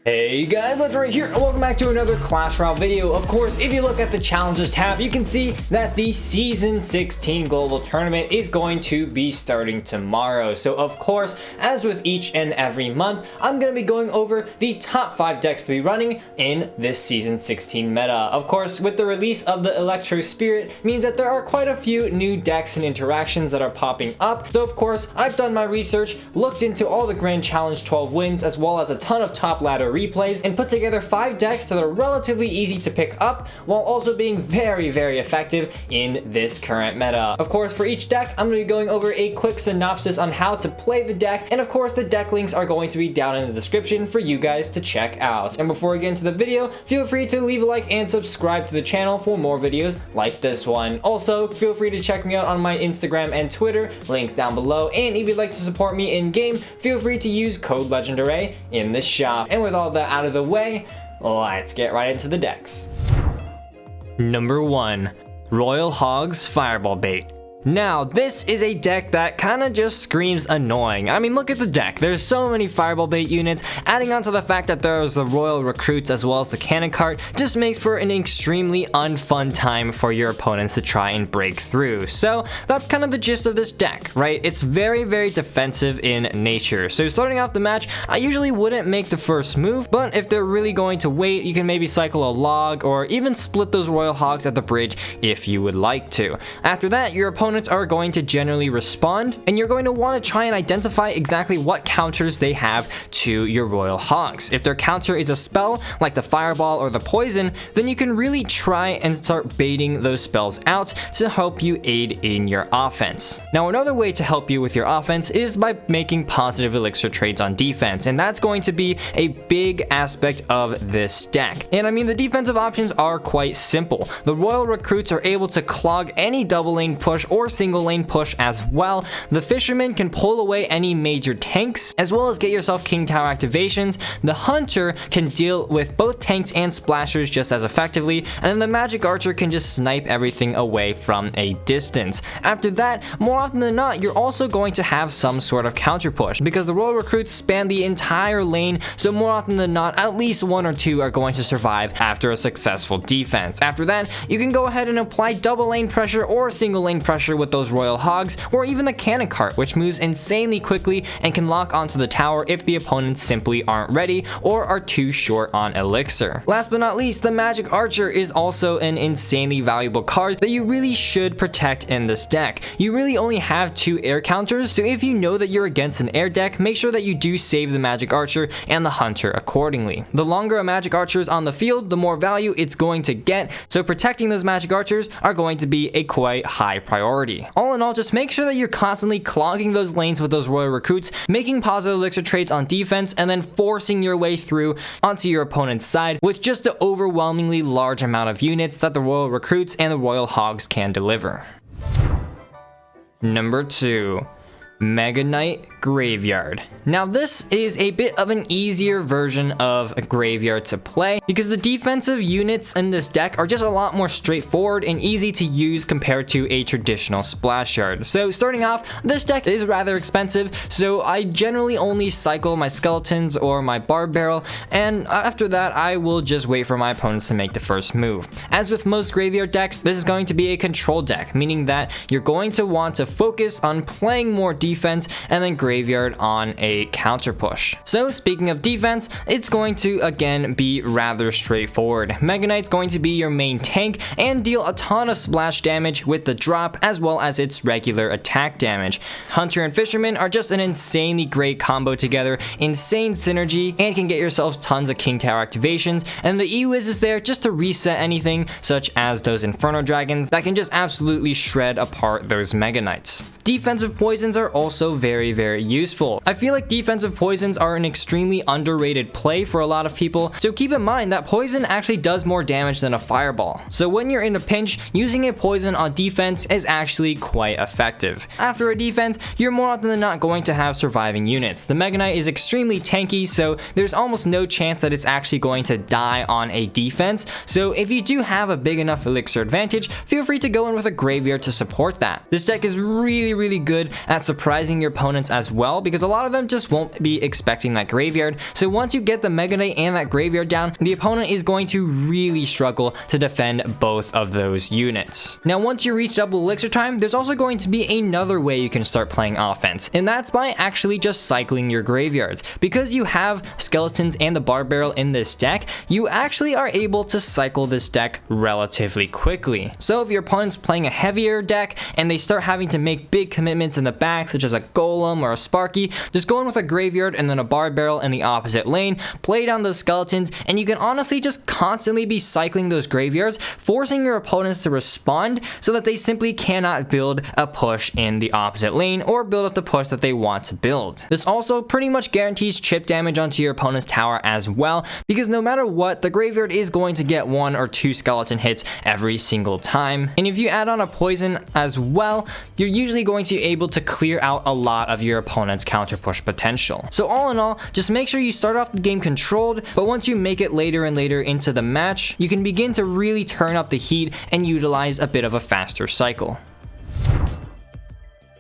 Hey guys, Legendaray here, and welcome back to another Clash Royale video. Of course, if you look at the challenges tab, you can see that the Season 16 Global Tournament is going to be starting tomorrow. So of course, as with each and every month, I'm going to be going over the top 5 decks to be running in this Season 16 meta. Of course, with the release of the Electro Spirit, means that there are quite a few new decks and interactions that are popping up. So of course, I've done my research, looked into all the Grand Challenge 12 wins, as well as a ton of top ladder replays, and put together 5 decks that are relatively easy to pick up while also being very effective in this current meta. Of course, for each deck, I'm going to be going over a quick synopsis on how to play the deck, and of course the deck links are going to be down in the description for you guys to check out. And before we get into the video, feel free to leave a like and subscribe to the channel for more videos like this one. Also, feel free to check me out on my Instagram and Twitter, links down below, and if you'd like to support me in game, feel free to use code Legendaray in the shop. And with all that out of the way, let's get right into the decks. Number 1, Royal Hogs Fireball Bait. Now, this is a deck that kind of just screams annoying. I mean, look at the deck. There's so many Fireball Bait units. Adding on to the fact that there's the Royal Recruits as well as the Cannon Cart just makes for an extremely unfun time for your opponents to try and break through. So that's kind of the gist of this deck, right? It's very defensive in nature. So starting off the match, I usually wouldn't make the first move, but if they're really going to wait, you can maybe cycle a log or even split those Royal Hogs at the bridge if you would like to. After that, your opponents are going to generally respond, and you're going to want to try and identify exactly what counters they have to your Royal Hogs. If their counter is a spell, like the Fireball or the Poison, then you can really try and start baiting those spells out to help you aid in your offense. Now, another way to help you with your offense is by making positive elixir trades on defense, and that's going to be a big aspect of this deck. And I mean, the defensive options are quite simple. The Royal Recruits are able to clog any double lane push or single lane push as well. The Fisherman can pull away any major tanks, as well as get yourself King Tower activations. The Hunter can deal with both tanks and splashers just as effectively, and then the Magic Archer can just snipe everything away from a distance. After that, more often than not, you're also going to have some sort of counter push, because the Royal Recruits span the entire lane, so more often than not, at least 1 or 2 are going to survive after a successful defense. After that, you can go ahead and apply double lane pressure or single lane pressure with those Royal Hogs, or even the Cannon Cart, which moves insanely quickly and can lock onto the tower if the opponents simply aren't ready or are too short on elixir. Last but not least, the Magic Archer is also an insanely valuable card that you really should protect in this deck. You really only have 2 air counters, so if you know that you're against an air deck, make sure that you do save the Magic Archer and the Hunter accordingly. The longer a Magic Archer is on the field, the more value it's going to get, so protecting those Magic Archers are going to be a quite high priority. All in all, just make sure that you're constantly clogging those lanes with those Royal Recruits, making positive elixir trades on defense, and then forcing your way through onto your opponent's side with just the overwhelmingly large amount of units that the Royal Recruits and the Royal Hogs can deliver. Number 2, Mega Knight Graveyard. Now, this is a bit of an easier version of a graveyard to play, because the defensive units in this deck are just a lot more straightforward and easy to use compared to a traditional splash yard. So starting off, this deck is rather expensive, so I generally only cycle my skeletons or my Barb barrel, and after that I will just wait for my opponents to make the first move. As with most graveyard decks, this is going to be a control deck, meaning that you're going to want to focus on playing more defense and then graveyard on a counter push. So speaking of defense, it's going to again be rather straightforward. Mega Knight's going to be your main tank and deal a ton of splash damage with the drop as well as its regular attack damage. Hunter and Fisherman are just an insanely great combo together, insane synergy, and can get yourselves tons of King Tower activations, and the E-Wiz is there just to reset anything such as those Inferno Dragons that can just absolutely shred apart those Mega Knights. Defensive poisons are also very useful. I feel like defensive poisons are an extremely underrated play for a lot of people, so keep in mind that poison actually does more damage than a fireball. So when you're in a pinch, using a poison on defense is actually quite effective. After a defense, you're more often than not going to have surviving units. The Mega Knight is extremely tanky, so there's almost no chance that it's actually going to die on a defense. So if you do have a big enough elixir advantage, feel free to go in with a graveyard to support that. This deck is really really good at surprising your opponents as well, because a lot of them just won't be expecting that graveyard. So once you get the Mega Knight and that graveyard down, the opponent is going to really struggle to defend both of those units. Now once you reach double elixir time, there's also going to be another way you can start playing offense, and that's by actually just cycling your graveyards. Because you have skeletons and the Barb barrel in this deck, you actually are able to cycle this deck relatively quickly. So if your opponent's playing a heavier deck and they start having to make big commitments in the back, such as a Golem or a Sparky, just go in with a graveyard and then a Barb barrel in the opposite lane, play down those skeletons, and you can honestly just constantly be cycling those graveyards, forcing your opponents to respond so that they simply cannot build a push in the opposite lane or build up the push that they want to build. This also pretty much guarantees chip damage onto your opponent's tower as well, because no matter what, the graveyard is going to get 1 or 2 skeleton hits every single time. And if you add on a poison as well, you're usually going to be able to clear out a lot of your opponent's counter push potential. So all in all, just make sure you start off the game controlled, but once you make it later and later into the match, you can begin to really turn up the heat and utilize a bit of a faster cycle.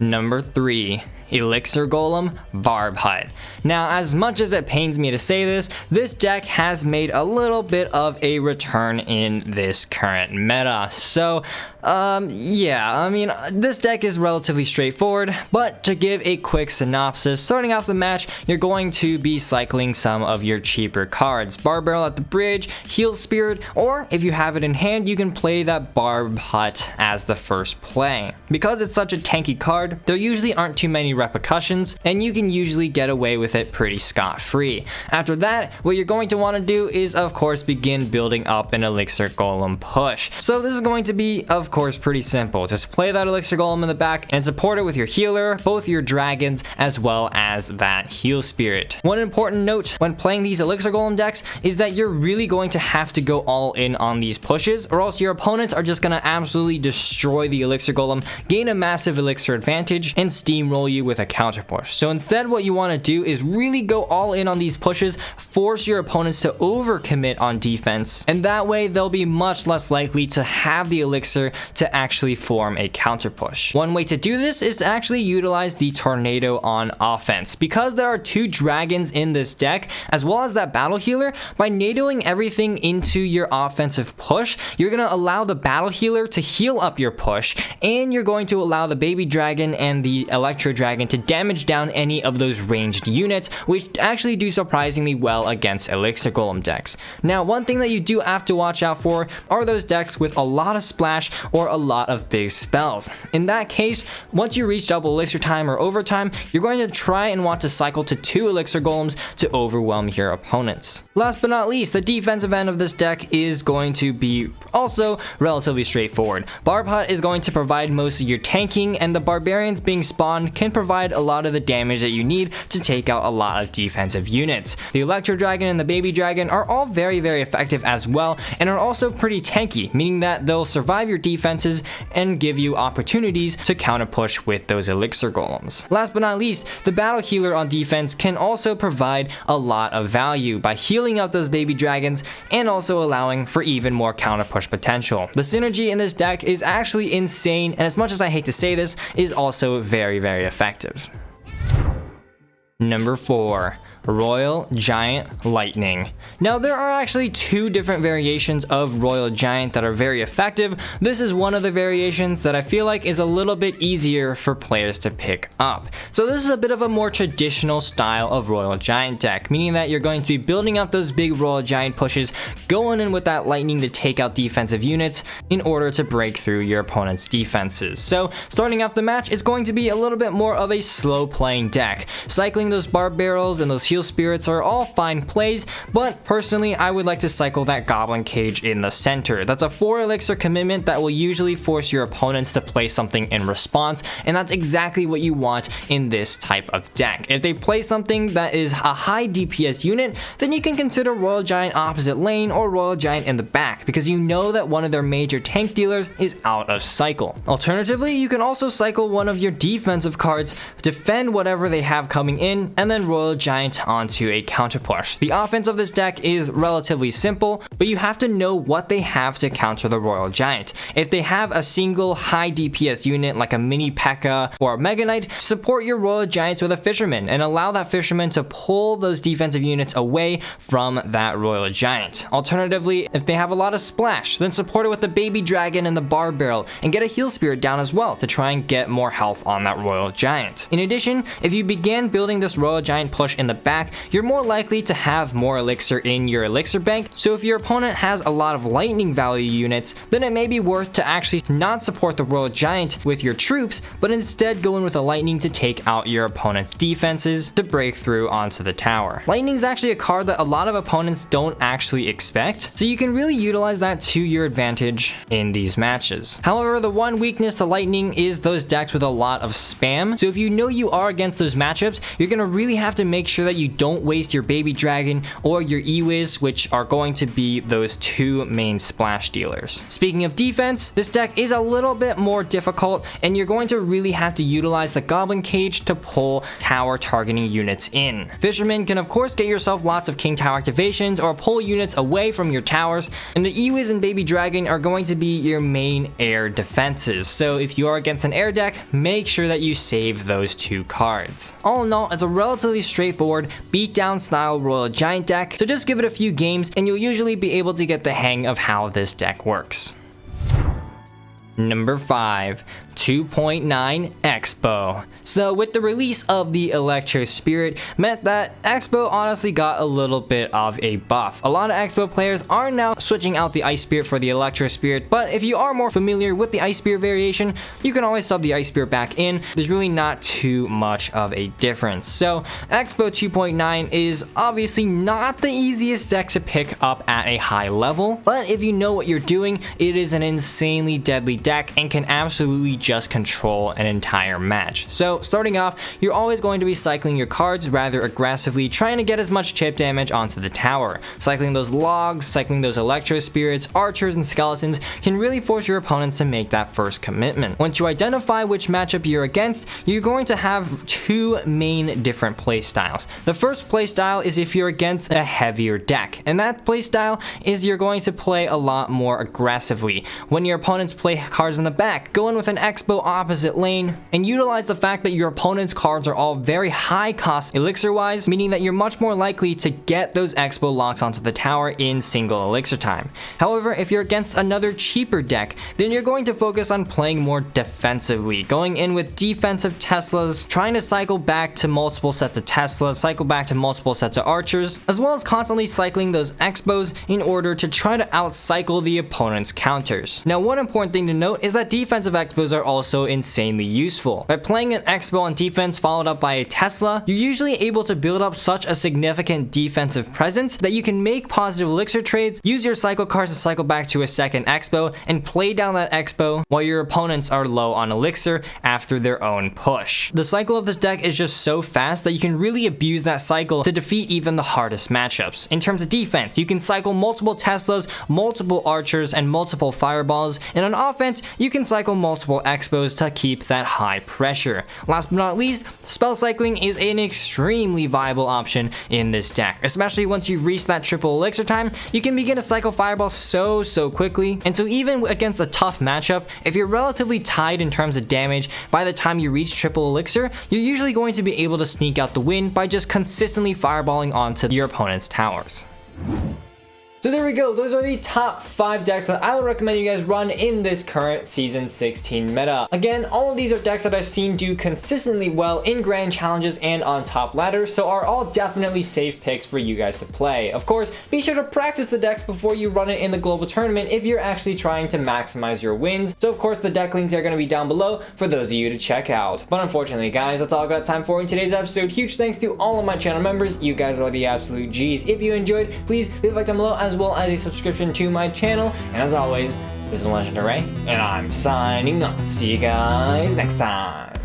Number 3. Elixir Golem, Barb Hut. Now, as much as it pains me to say this, this deck has made a little bit of a return in this current meta. So, yeah, I mean, this deck is relatively straightforward, but to give a quick synopsis, starting off the match, you're going to be cycling some of your cheaper cards. Barb Barrel at the bridge, Heal Spirit, or if you have it in hand, you can play that Barb Hut as the first play. Because it's such a tanky card, there usually aren't too many repercussions, and you can usually get away with it pretty scot-free. After that, what you're going to want to do is, of course, begin building up an Elixir Golem push. So this is going to be, of course, pretty simple. Just play that Elixir Golem in the back and support it with your healer, both your dragons, as well as that Heal Spirit. One important note when playing these Elixir Golem decks is that you're really going to have to go all in on these pushes, or else your opponents are just going to absolutely destroy the Elixir Golem, gain a massive Elixir advantage, and steamroll you with a counter push. So instead, what you want to do is really go all in on these pushes, force your opponents to overcommit on defense, and that way they'll be much less likely to have the elixir to actually form a counter push. One way to do this is to actually utilize the tornado on offense. Because there are 2 dragons in this deck, as well as that battle healer, by nadoing everything into your offensive push, you're going to allow the battle healer to heal up your push, and you're going to allow the baby dragon and the Electro dragon to damage down any of those ranged units, which actually do surprisingly well against Elixir Golem decks. Now, one thing that you do have to watch out for are those decks with a lot of splash or a lot of big spells. In that case, once you reach double elixir time or overtime, you're going to try and want to cycle to 2 Elixir Golems to overwhelm your opponents. Last but not least, the defensive end of this deck is going to be also relatively straightforward. Barb Hut is going to provide most of your tanking, and the barbarians being spawned can provide a lot of the damage that you need to take out a lot of defensive units. The Electro Dragon and the Baby Dragon are all very effective as well, and are also pretty tanky, meaning that they'll survive your defenses and give you opportunities to counter push with those Elixir Golems. Last but not least, the Battle Healer on defense can also provide a lot of value by healing up those Baby Dragons and also allowing for even more counter push potential. The synergy in this deck is actually insane, and as much as I hate to say this, is also very effective. Number 4. Royal Giant Lightning. Now, there are actually 2 different variations of Royal Giant that are very effective. This is one of the variations that I feel like is a little bit easier for players to pick up. So this is a bit of a more traditional style of Royal Giant deck, meaning that you're going to be building up those big Royal Giant pushes, going in with that lightning to take out defensive units in order to break through your opponent's defenses. So starting off the match is going to be a little bit more of a slow playing deck. Cycling those Barb Barrels and those Heal Spirits are all fine plays, but personally I would like to cycle that Goblin Cage in the center. That's a 4 elixir commitment that will usually force your opponents to play something in response, and that's exactly what you want in this type of deck. If they play something that is a high DPS unit, then you can consider Royal Giant opposite lane or Royal Giant in the back, because you know that one of their major tank dealers is out of cycle. Alternatively, you can also cycle one of your defensive cards, defend whatever they have coming in, and then Royal Giant out onto a counter push. The offense of this deck is relatively simple, but you have to know what they have to counter the Royal Giant. If they have a single high DPS unit like a mini P.E.K.K.A. or a Mega Knight, support your Royal Giants with a Fisherman and allow that Fisherman to pull those defensive units away from that Royal Giant. Alternatively, if they have a lot of splash, then support it with the Baby Dragon and the Barb Barrel and get a Heal Spirit down as well to try and get more health on that Royal Giant. In addition, if you begin building this Royal Giant push in the back, you're more likely to have more Elixir in your Elixir bank, so if your opponent has a lot of lightning value units, then it may be worth to actually not support the Royal Giant with your troops, but instead go in with a lightning to take out your opponent's defenses to break through onto the tower. Lightning is actually a card that a lot of opponents don't actually expect, so you can really utilize that to your advantage in these matches. However, the one weakness to lightning is those decks with a lot of spam, so if you know you are against those matchups, you're gonna really have to make sure that you don't waste your Baby Dragon or your E-Wiz, which are going to be those two main splash dealers. Speaking of defense, this deck is a little bit more difficult, and you're going to really have to utilize the Goblin Cage to pull tower targeting units in. Fisherman can of course get yourself lots of King Tower activations or pull units away from your towers, and the E-Wiz and Baby Dragon are going to be your main air defenses. So if you are against an air deck, make sure that you save those two cards. All in all, it's a relatively straightforward beatdown style Royal Giant deck, so just give it a few games and you'll usually be able to get the hang of how this deck works. Number 5, 2.9 Expo. So with the release of the Electro Spirit meant that Expo honestly got a little bit of a buff. A lot of Expo players are now switching out the Ice Spirit for the Electro Spirit, but if you are more familiar with the Ice Spirit variation, you can always sub the Ice Spirit back in. There's really not too much of a difference. So Expo 2.9 is obviously not the easiest deck to pick up at a high level, but if you know what you're doing, it is an insanely deadly deck and can absolutely just control an entire match. So starting off, you're always going to be cycling your cards rather aggressively, trying to get as much chip damage onto the tower. Cycling those logs, cycling those Electro Spirits, archers, and skeletons can really force your opponents to make that first commitment. Once you identify which matchup you're against, you're going to have two main different play styles. The first play style is if you're against a heavier deck, and that play style is you're going to play a lot more aggressively. When your opponents play cards in the back, go in with an Expo opposite lane and utilize the fact that your opponent's cards are all very high cost elixir wise, meaning that you're much more likely to get those Expo locks onto the tower in single elixir time. However, if you're against another cheaper deck, then you're going to focus on playing more defensively, going in with defensive Teslas, trying to cycle back to multiple sets of Teslas, cycle back to multiple sets of archers, as well as constantly cycling those Expos in order to try to outcycle the opponent's counters. Now, one important thing to note is that defensive Expos are also insanely useful. By playing an Expo on defense followed up by a Tesla, you're usually able to build up such a significant defensive presence that you can make positive elixir trades, use your cycle cards to cycle back to a second Expo, and play down that Expo while your opponents are low on elixir after their own push. The cycle of this deck is just so fast that you can really abuse that cycle to defeat even the hardest matchups. In terms of defense, you can cycle multiple Teslas, multiple archers, and multiple fireballs, and on offense, you can cycle multiple Expos to keep that high pressure. Last but not least, spell cycling is an extremely viable option in this deck, especially once you've reached that triple elixir time. You can begin to cycle fireballs so quickly, and so even against a tough matchup, if you're relatively tied in terms of damage by the time you reach triple elixir, you're usually going to be able to sneak out the win by just consistently fireballing onto your opponent's towers. So there we go, those are the top 5 decks that I would recommend you guys run in this current Season 16 meta. Again, all of these are decks that I've seen do consistently well in grand challenges and on top ladders, so are all definitely safe picks for you guys to play. Of course, be sure to practice the decks before you run it in the global tournament if you're actually trying to maximize your wins. So of course, the deck links are going to be down below for those of you to check out. But unfortunately guys, that's all I've got time for in today's episode. Huge thanks to all of my channel members. You guys are the absolute G's. If you enjoyed, please leave a like down below, as well as a subscription to my channel. And as always, this is Legendaray, and I'm signing off. See you guys next time.